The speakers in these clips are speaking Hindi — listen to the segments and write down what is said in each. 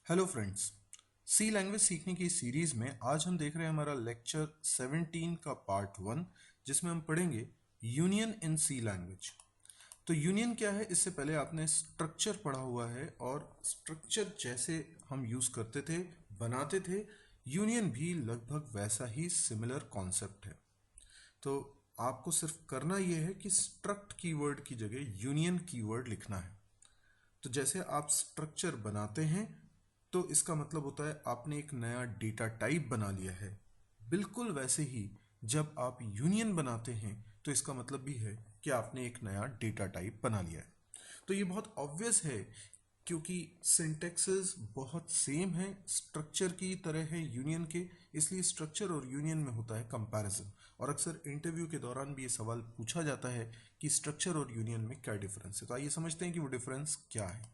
Hello friends. सी लैंग्वेज सीखने की सीरीज में आज हम देख रहे हैं हमारा लेक्चर 17 का पार्ट 1, जिसमें हम पढ़ेंगे यूनियन इन सी लैंग्वेज। तो यूनियन क्या है, इससे पहले आपने स्ट्रक्चर पढ़ा हुआ है और स्ट्रक्चर जैसे हम यूज करते थे, बनाते थे, यूनियन भी लगभग वैसा ही सिमिलर कॉन्सेप्ट है। तो आपको सिर्फ करना यह है कि स्ट्रक्ट कीवर्ड की जगह यूनियन कीवर्ड लिखना है। तो जैसे आप स्ट्रक्चर बनाते हैं तो इसका मतलब होता है आपने एक नया डेटा टाइप बना लिया है। बिल्कुल वैसे ही जब आप यूनियन बनाते हैं तो इसका मतलब भी है कि आपने एक नया डेटा टाइप बना लिया है। तो ये बहुत ऑब्वियस है क्योंकि सिंटेक्सेस बहुत सेम है, स्ट्रक्चर की तरह है यूनियन के, इसलिए स्ट्रक्चर और यूनियन में होता है कंपैरिजन। और अक्सर इंटरव्यू के दौरान भी ये सवाल पूछा जाता है कि स्ट्रक्चर और यूनियन में क्या डिफरेंस है। तो आइए समझते हैं कि वो डिफरेंस क्या है।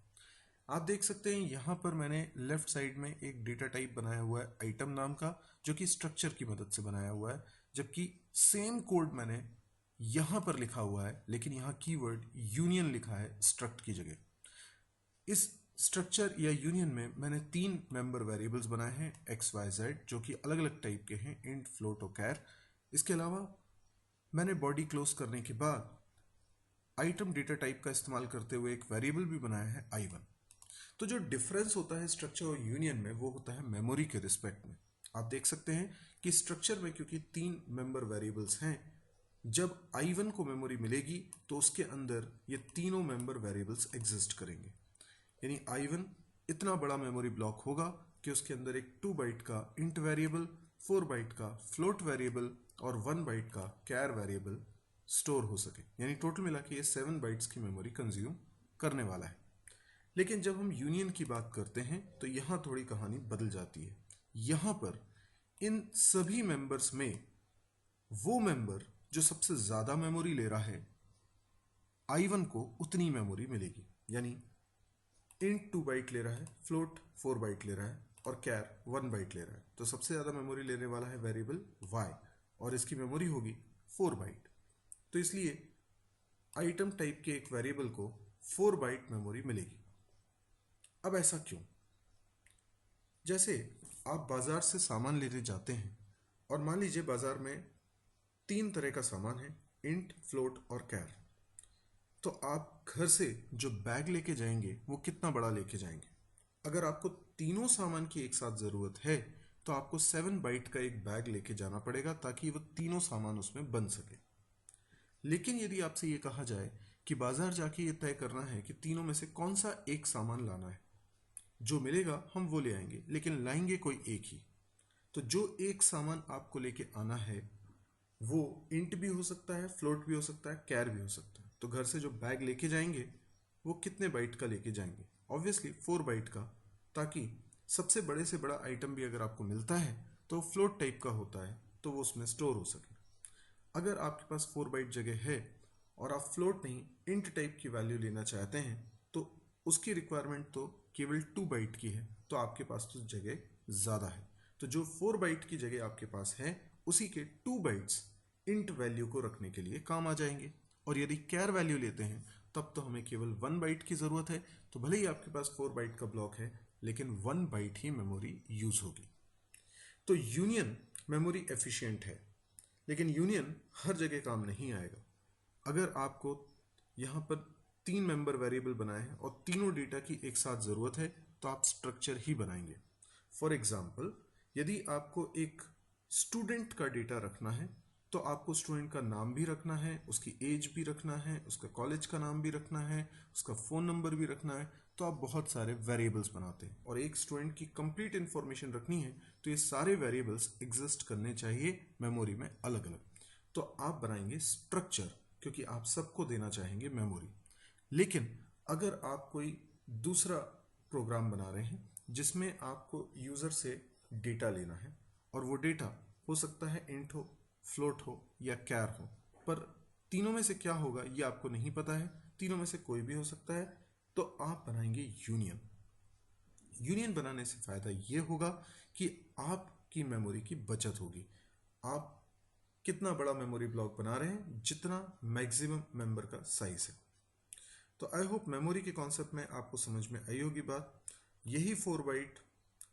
आप देख सकते हैं यहाँ पर मैंने लेफ्ट साइड में एक डेटा टाइप बनाया हुआ है आइटम नाम का, जो कि स्ट्रक्चर की मदद से बनाया हुआ है, जबकि सेम कोड मैंने यहाँ पर लिखा हुआ है, लेकिन यहाँ कीवर्ड यूनियन लिखा है स्ट्रक्ट की जगह। इस स्ट्रक्चर या यूनियन में मैंने 3 मेंबर वेरिएबल्स बनाए हैं एक्स वाई जेड, जो कि अलग अलग टाइप के हैं, इंट, फ्लोट और कैर। इसके अलावा मैंने बॉडी क्लोज करने के बाद आइटम डेटा टाइप का इस्तेमाल करते हुए एक वेरिएबल भी बनाया है i1। तो जो डिफरेंस होता है स्ट्रक्चर और यूनियन में वो होता है मेमोरी के रिस्पेक्ट में। आप देख सकते हैं कि स्ट्रक्चर में क्योंकि 3 मेंबर वेरिएबल्स हैं, जब i1 को मेमोरी मिलेगी तो उसके अंदर ये तीनों मेंबर वेरिएबल्स एग्जिस्ट करेंगे। यानी i1 इतना बड़ा मेमोरी ब्लॉक होगा कि उसके अंदर एक 2 बाइट का इंट वेरिएबल, 4 बाइट का फ्लोट वेरिएबल और 1 बाइट का कैर वेरिएबल स्टोर हो सके। यानी टोटल मिला के ये 7 बाइट्स की मेमोरी कंज्यूम करने वाला है। लेकिन जब हम यूनियन की बात करते हैं तो यहां थोड़ी कहानी बदल जाती है। यहां पर इन सभी मेंबर्स में वो मेंबर जो सबसे ज्यादा मेमोरी ले रहा है, i1 को उतनी मेमोरी मिलेगी। यानी इंट 2 बाइट ले रहा है, फ्लोट 4 बाइट ले रहा है और कैर 1 बाइट ले रहा है, तो सबसे ज्यादा मेमोरी लेने वाला है वेरिएबल y और इसकी मेमोरी होगी 4 बाइट। तो इसलिए आइटम टाइप के एक वेरिएबल को 4 बाइट मेमोरी मिलेगी। अब ऐसा क्यों? जैसे आप बाजार से सामान लेने जाते हैं और मान लीजिए बाजार में 3 तरह का सामान है, इंट, फ्लोट और कैर। तो आप घर से जो बैग लेके जाएंगे वो कितना बड़ा लेके जाएंगे? अगर आपको तीनों सामान की एक साथ जरूरत है तो आपको 7 बाइट का एक बैग लेके जाना पड़ेगा ताकि वो तीनों सामान उसमें बन सके। लेकिन यदि आपसे ये कहा जाए कि बाजार जाके ये तय करना है कि तीनों में से कौन सा एक सामान लाना है, जो मिलेगा हम वो ले आएंगे, लेकिन लाएंगे कोई एक ही। तो जो एक सामान आपको लेके आना है वो इंट भी हो सकता है, फ्लोट भी हो सकता है, कैर भी हो सकता है। तो घर से जो बैग लेके जाएंगे वो कितने बाइट का लेके जाएंगे? ऑब्वियसली 4 बाइट का, ताकि सबसे बड़े से बड़ा आइटम भी अगर आपको मिलता है तो फ्लोट टाइप का होता है तो वो उसमें स्टोर हो सके। अगर आपके पास 4 बाइट जगह है और आप फ्लोट नहीं इंट टाइप की वैल्यू लेना चाहते हैं तो उसकी रिक्वायरमेंट तो केवल 2 बाइट की है, तो आपके पास तो जगह ज़्यादा है। तो जो 4 बाइट की जगह आपके पास है उसी के 2 बाइट्स इंट वैल्यू को रखने के लिए काम आ जाएंगे। और यदि कैर वैल्यू लेते हैं तब तो हमें केवल 1 बाइट की ज़रूरत है। तो भले ही आपके पास 4 बाइट का ब्लॉक है लेकिन 1 बाइट ही मेमोरी यूज होगी। तो यूनियन मेमोरी एफिशिएंट है, लेकिन यूनियन हर जगह काम नहीं आएगा। अगर आपको यहाँ पर 3 मेंबर वेरिएबल बनाए हैं और तीनों डेटा की एक साथ ज़रूरत है तो आप स्ट्रक्चर ही बनाएंगे। फॉर एग्जाम्पल, यदि आपको एक स्टूडेंट का डेटा रखना है तो आपको स्टूडेंट का नाम भी रखना है, उसकी एज भी रखना है, उसका कॉलेज का नाम भी रखना है, उसका फ़ोन नंबर भी रखना है। तो आप बहुत सारे वेरिएबल्स बनाते हैं और एक स्टूडेंट की कंप्लीट इन्फॉर्मेशन रखनी है तो ये सारे वेरिएबल्स एग्जिस्ट करने चाहिए मेमोरी में अलग अलग। तो आप बनाएंगे स्ट्रक्चर क्योंकि आप सबको देना चाहेंगे मेमोरी। लेकिन अगर आप कोई दूसरा प्रोग्राम बना रहे हैं जिसमें आपको यूज़र से डेटा लेना है और वो डेटा हो सकता है इंट हो, फ्लोट हो या कैर हो, पर तीनों में से क्या होगा ये आपको नहीं पता है, तीनों में से कोई भी हो सकता है, तो आप बनाएंगे यूनियन। यूनियन बनाने से फ़ायदा ये होगा कि आपकी मेमोरी की बचत होगी। आप कितना बड़ा मेमोरी ब्लॉक बना रहे हैं, जितना मैक्सिमम मेंबर का साइज है। तो आई होप मेमोरी के कॉन्सेप्ट में आपको समझ में आई होगी बात। यही 4 बाइट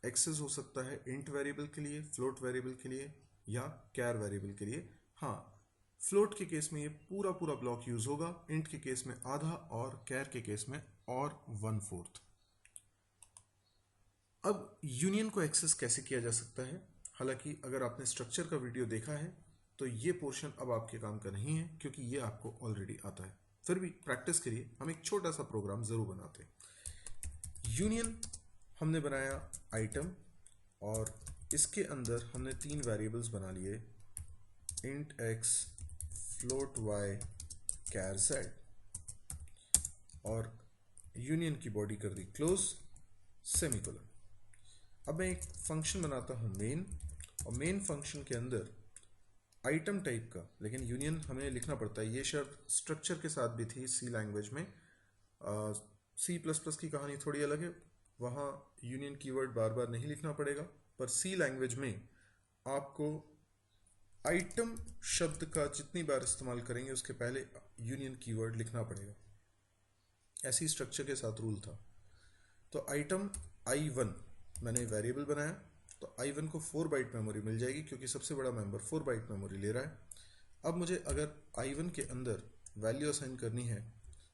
एक्सेस हो सकता है इंट वेरिएबल के लिए, फ्लोट वेरिएबल के लिए या कैर वेरिएबल के लिए। हाँ, फ्लोट के केस में ये पूरा पूरा ब्लॉक यूज होगा, इंट के केस में आधा और कैर के केस में और 1/4। अब यूनियन को एक्सेस कैसे किया जा सकता है? हालांकि अगर आपने स्ट्रक्चर का वीडियो देखा है तो ये पोर्शन अब आपके काम का नहीं है क्योंकि ये आपको ऑलरेडी आता है। फिर भी प्रैक्टिस के लिए हम एक छोटा सा प्रोग्राम जरूर बनाते हैं। यूनियन हमने बनाया आइटम और इसके अंदर हमने 3 वेरिएबल्स बना लिए, इंट x, फ्लोट y, कैर z, और यूनियन की बॉडी कर दी क्लोज, सेमीकोलन। अब मैं एक फंक्शन बनाता हूं मेन, और मेन फंक्शन के अंदर आइटम टाइप का, लेकिन यूनियन हमें लिखना पड़ता है। ये शब्द स्ट्रक्चर के साथ भी थी सी लैंग्वेज में। C++ की कहानी थोड़ी अलग है, वहाँ यूनियन कीवर्ड बार बार नहीं लिखना पड़ेगा, पर सी लैंग्वेज में आपको आइटम शब्द का जितनी बार इस्तेमाल करेंगे उसके पहले यूनियन कीवर्ड लिखना पड़ेगा। ऐसी स्ट्रक्चर के साथ रूल था। तो आइटम I1 मैंने वेरिएबल बनाया, तो I1 को 4 बाइट मेमोरी मिल जाएगी क्योंकि सबसे बड़ा मेंबर 4 बाइट मेमोरी ले रहा है। अब मुझे अगर I1 के अंदर वैल्यू असाइन करनी है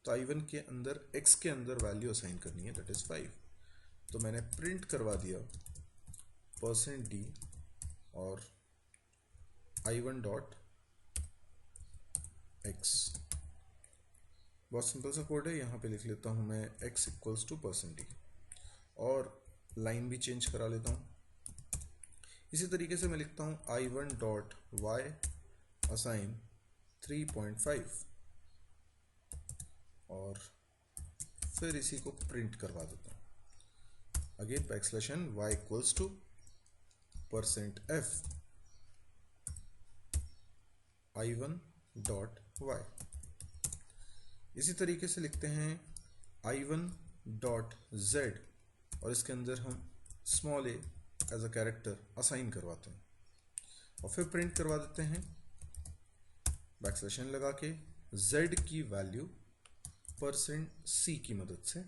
तो I1 के अंदर x के अंदर वैल्यू असाइन करनी है, दैट इज 5। तो मैंने प्रिंट करवा दिया %d और I1 डॉट x। बहुत सिंपल सा कोड है, यहाँ पे लिख लेता हूँ मैं x इक्वल्स टू %d और लाइन भी चेंज करा लेता हूँ। इसी तरीके से मैं लिखता हूँ I1 डॉट y असाइन 3.5 और फिर इसी को प्रिंट करवा देता हूँ। Again backslash n y equals to %f I1 dot y। इसी तरीके से लिखते हैं I1 डॉट z और इसके अंदर हम small a as a character assign करवाते हैं और फिर प्रिंट करवा देते हैं बैकस्लैश n लगा के z की वैल्यू %c की मदद से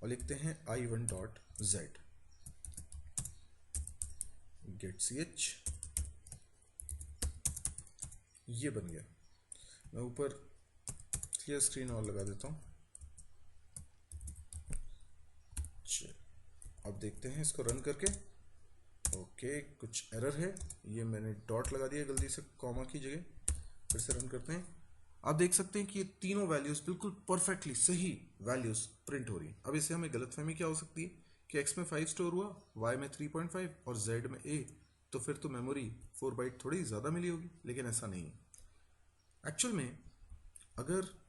और लिखते हैं I1 dot z gate ch। ये बन गया। मैं ऊपर क्लियर स्क्रीन और लगा देता हूं। अब देखते हैं इसको रन करके। ओके, कुछ एरर है, ये मैंने डॉट लगा दिया गलती से कॉमा की जगह। फिर से रन करते हैं। आप देख सकते हैं कि ये तीनों वैल्यूज बिल्कुल परफेक्टली सही वैल्यूज प्रिंट हो रही है। अब इससे हमें गलतफहमी क्या हो सकती है कि x में 5 स्टोर हुआ, y में 3.5 और z में a, तो फिर तो मेमोरी 4 बाइट थोड़ी ज़्यादा मिली होगी, लेकिन ऐसा नहीं है। एक्चुअल में अगर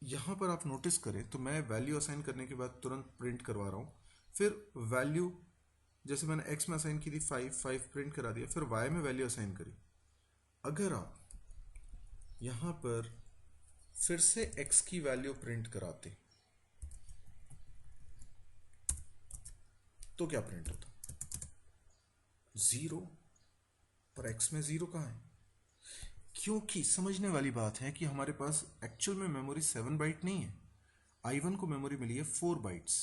यहाँ पर आप नोटिस करें तो मैं वैल्यू असाइन करने के बाद तुरंत प्रिंट करवा रहा हूँ। फिर वैल्यू जैसे मैंने x में असाइन की थी 5 प्रिंट करा दिया, फिर y में वैल्यू असाइन करी। अगर आप यहाँ पर फिर से x की वैल्यू प्रिंट कराते तो क्या प्रिंट होता? 0। पर x में 0 कहाँ है? क्योंकि समझने वाली बात है कि हमारे पास एक्चुअल में मेमोरी 7 बाइट नहीं है। I1 को मेमोरी मिली है 4 बाइट्स,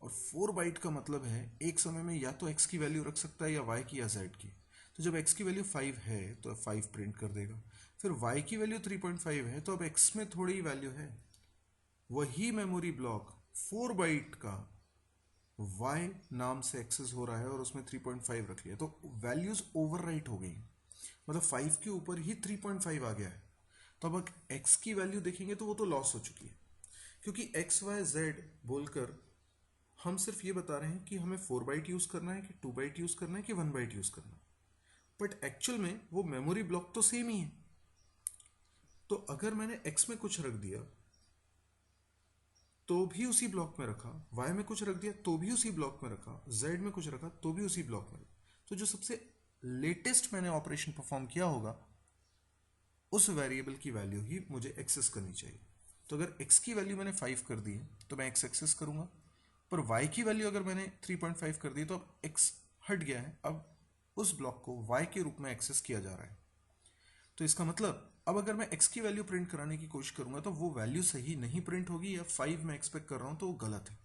और 4 बाइट का मतलब है एक समय में या तो x की वैल्यू रख सकता है या y की या z की। तो जब x की वैल्यू 5 है तो 5 प्रिंट कर देगा। फिर y की वैल्यू 3.5 है तो अब x में थोड़ी ही वैल्यू है। वही मेमोरी ब्लॉक 4 बाइट का y नाम से एक्सेस हो रहा है और उसमें 3.5 रख लिया, तो वैल्यूज ओवरराइट हो गई। मतलब 5 के ऊपर ही 3.5 आ गया है। तो अब x की वैल्यू देखेंगे तो वो तो लॉस हो चुकी है, क्योंकि x y z बोलकर हम सिर्फ ये बता रहे हैं कि हमें 4 बाइट यूज करना है कि 2 बाइट यूज करना है कि 1 बाइट यूज करना है, बट एक्चुअल में वो मेमोरी ब्लॉक तो सेम ही है। तो अगर मैंने x में कुछ रख दिया तो भी उसी ब्लॉक में रखा, y में कुछ रख दिया तो भी उसी ब्लॉक में रखा, z में कुछ रखा तो भी उसी ब्लॉक में रखा, तो जो सबसे लेटेस्ट मैंने ऑपरेशन परफॉर्म किया होगा उस वेरिएबल की वैल्यू ही मुझे एक्सेस करनी चाहिए। तो अगर x की वैल्यू मैंने 5 कर दी है तो मैं x एक्सेस करूंगा, पर y की वैल्यू अगर मैंने 3.5 कर दी तो अब x हट गया है, अब उस ब्लॉक को y के रूप में एक्सेस किया जा रहा है। तो इसका मतलब अब अगर मैं x की वैल्यू प्रिंट कराने की कोशिश करूंगा तो वो वैल्यू सही नहीं प्रिंट होगी, या 5 मैं एक्सपेक्ट कर रहा हूं तो वो गलत है।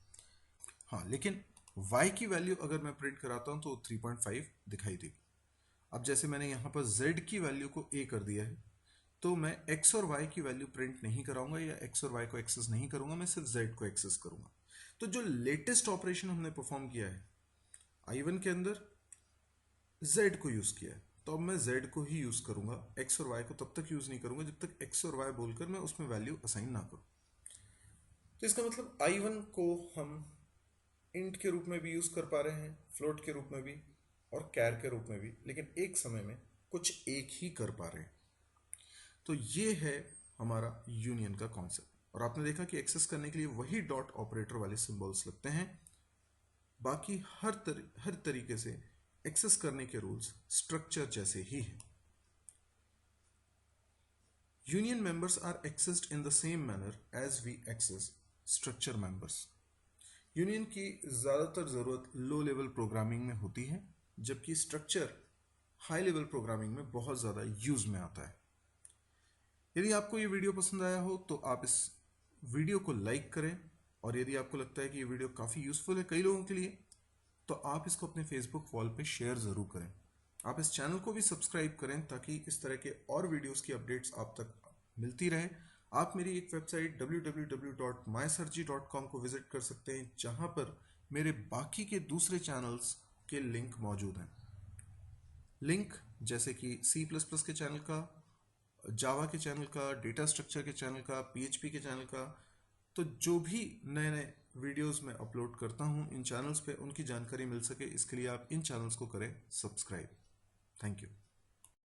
हाँ, लेकिन y की वैल्यू अगर मैं प्रिंट कराता हूं तो 3.5 दिखाई देगी। अब जैसे मैंने यहां पर z की वैल्यू को a कर दिया है, तो मैं x और y की वैल्यू प्रिंट नहीं कराऊंगा या x और y को एक्सेस नहीं करूंगा, मैं सिर्फ z को एक्सेस करूंगा। तो जो लेटेस्ट ऑपरेशन हमने परफॉर्म किया है I1 के अंदर, z को यूज किया है, तो अब मैं z को ही यूज करूंगा, x और y को तब तक यूज नहीं करूंगा जब तक x और y बोलकर मैं उसमें वैल्यू असाइन ना करूं। तो इसका मतलब I1 को हम इंट के रूप में भी यूज कर पा रहे हैं, फ्लोट के रूप में भी और कैर के रूप में भी, लेकिन एक समय में कुछ एक ही कर पा रहे हैं। तो ये है हमारा यूनियन का कॉन्सेप्ट। और आपने देखा कि एक्सेस करने के लिए वही डॉट ऑपरेटर वाले सिंबल्स लगते हैं, बाकी हर तरीके से एक्सेस करने के रूल्स स्ट्रक्चर जैसे ही हैं। Union members are accessed in the same manner as we access structure members. Union की ज़्यादातर ज़रूरत लो लेवल प्रोग्रामिंग में होती है, जबकि स्ट्रक्चर हाई लेवल प्रोग्रामिंग में बहुत ज़्यादा यूज में आता है। यदि आपको ये वीडियो पसंद आया हो तो आप इस वीडियो को लाइक करें, और यदि आपको लगता है कि ये वीडियो काफ़ी यूजफुल है कई लोगों के लिए, तो आप इसको अपने फेसबुक वॉल पे शेयर ज़रूर करें। आप इस चैनल को भी सब्सक्राइब करें ताकि इस तरह के और वीडियोस की अपडेट्स आप तक मिलती रहे। आप मेरी एक वेबसाइट www.mysurgery.com को विजिट कर सकते हैं, जहां पर मेरे बाकी के दूसरे चैनल्स के लिंक मौजूद हैं। लिंक जैसे कि C++ के चैनल का, जावा के चैनल का, डेटा स्ट्रक्चर के चैनल का, PHP के चैनल का, तो जो भी नए नए वीडियोस मैं अपलोड करता हूं इन चैनल्स पे, उनकी जानकारी मिल सके इसके लिए आप इन चैनल्स को करें सब्सक्राइब। Thank you.